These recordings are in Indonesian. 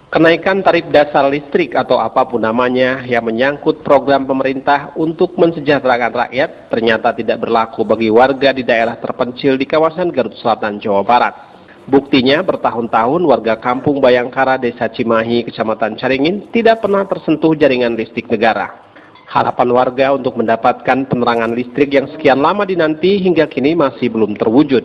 Kenaikan tarif dasar listrik atau apapun namanya yang menyangkut program pemerintah untuk mensejahterakan rakyat ternyata tidak berlaku bagi warga di daerah terpencil di kawasan Garut Selatan, Jawa Barat. Buktinya bertahun-tahun warga kampung Bayangkara, Desa Cimahi, Kecamatan Caringin tidak pernah tersentuh jaringan listrik negara. Harapan warga untuk mendapatkan penerangan listrik yang sekian lama dinanti hingga kini masih belum terwujud.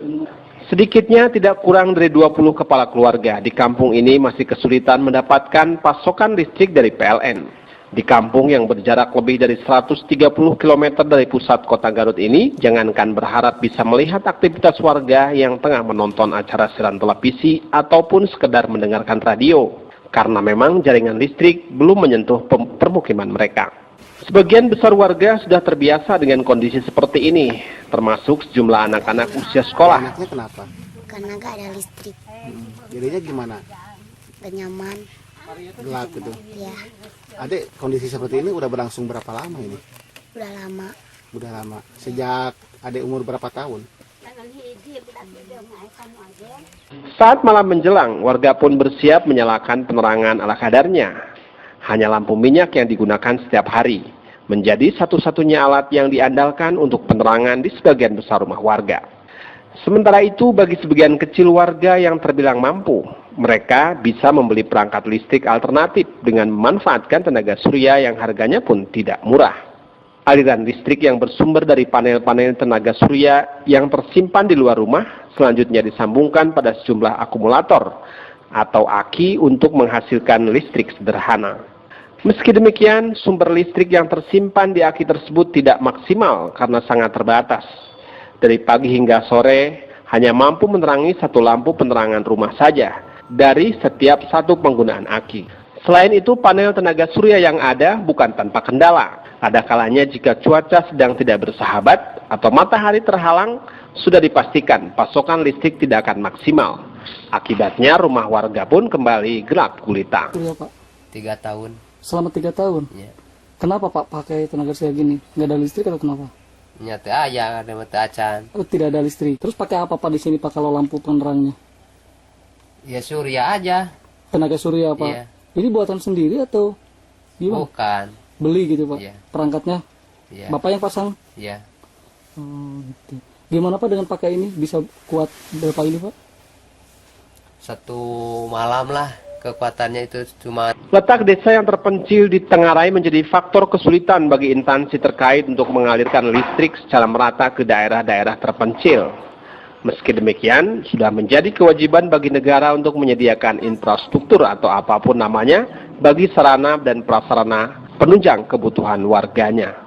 Sedikitnya tidak kurang dari 20 kepala keluarga di kampung ini masih kesulitan mendapatkan pasokan listrik dari PLN. Di kampung yang berjarak lebih dari 130 km dari pusat kota Garut ini, jangankan berharap bisa melihat aktivitas warga yang tengah menonton acara siaran televisi ataupun sekedar mendengarkan radio, karena memang jaringan listrik belum menyentuh permukiman mereka. Sebagian besar warga sudah terbiasa dengan kondisi seperti ini, termasuk sejumlah anak-anak usia sekolah. Anaknya kenapa? Karena nggak ada listrik. Jadinya gimana? Gak nyaman. Gelap gitu. Ya, Adek, kondisi seperti ini udah berlangsung berapa lama ini? udah lama. Udah lama. Sejak adek umur berapa tahun? Saat malam menjelang, warga pun bersiap menyalakan penerangan ala kadarnya. Hanya lampu minyak yang digunakan setiap hari, menjadi satu-satunya alat yang diandalkan untuk penerangan di sebagian besar rumah warga. Sementara itu, bagi sebagian kecil warga yang terbilang mampu, mereka bisa membeli perangkat listrik alternatif dengan memanfaatkan tenaga surya yang harganya pun tidak murah. Aliran listrik yang bersumber dari panel-panel tenaga surya yang tersimpan di luar rumah selanjutnya disambungkan pada sejumlah akumulator atau aki untuk menghasilkan listrik sederhana. Meski demikian, sumber listrik yang tersimpan di aki tersebut tidak maksimal karena sangat terbatas. Dari pagi hingga sore, hanya mampu menerangi satu lampu penerangan rumah saja dari setiap satu penggunaan aki. Selain itu, panel tenaga surya yang ada bukan tanpa kendala. Ada kalanya jika cuaca sedang tidak bersahabat atau matahari terhalang, sudah dipastikan pasokan listrik tidak akan maksimal. Akibatnya rumah warga pun kembali gelap gulita. Surya, Pak. 3 tahun. Selama 3 tahun? Ya. Kenapa Pak pakai tenaga surya gini? Nggak ada listrik atau kenapa? Nyata aja ada mata acan. Oh, tidak ada listrik. Terus pakai apa Pak di sini Pak kalau lampu penerangnya? Ya surya aja. Tenaga surya Pak? Iya. Ini buatan sendiri atau gimana? Bukan. Beli gitu Pak? Iya. Perangkatnya? Ya. Bapak yang pasang? Ya. Oh, gitu. Gimana Pak dengan pakai ini? Bisa kuat berapa ini Pak? 1 malam lah kekuatannya itu cuma. Letak desa yang terpencil di Tengarai menjadi faktor kesulitan bagi instansi terkait untuk mengalirkan listrik secara merata ke daerah-daerah terpencil. Meski demikian, sudah menjadi kewajiban bagi negara untuk menyediakan infrastruktur atau apapun namanya bagi sarana dan prasarana penunjang kebutuhan warganya.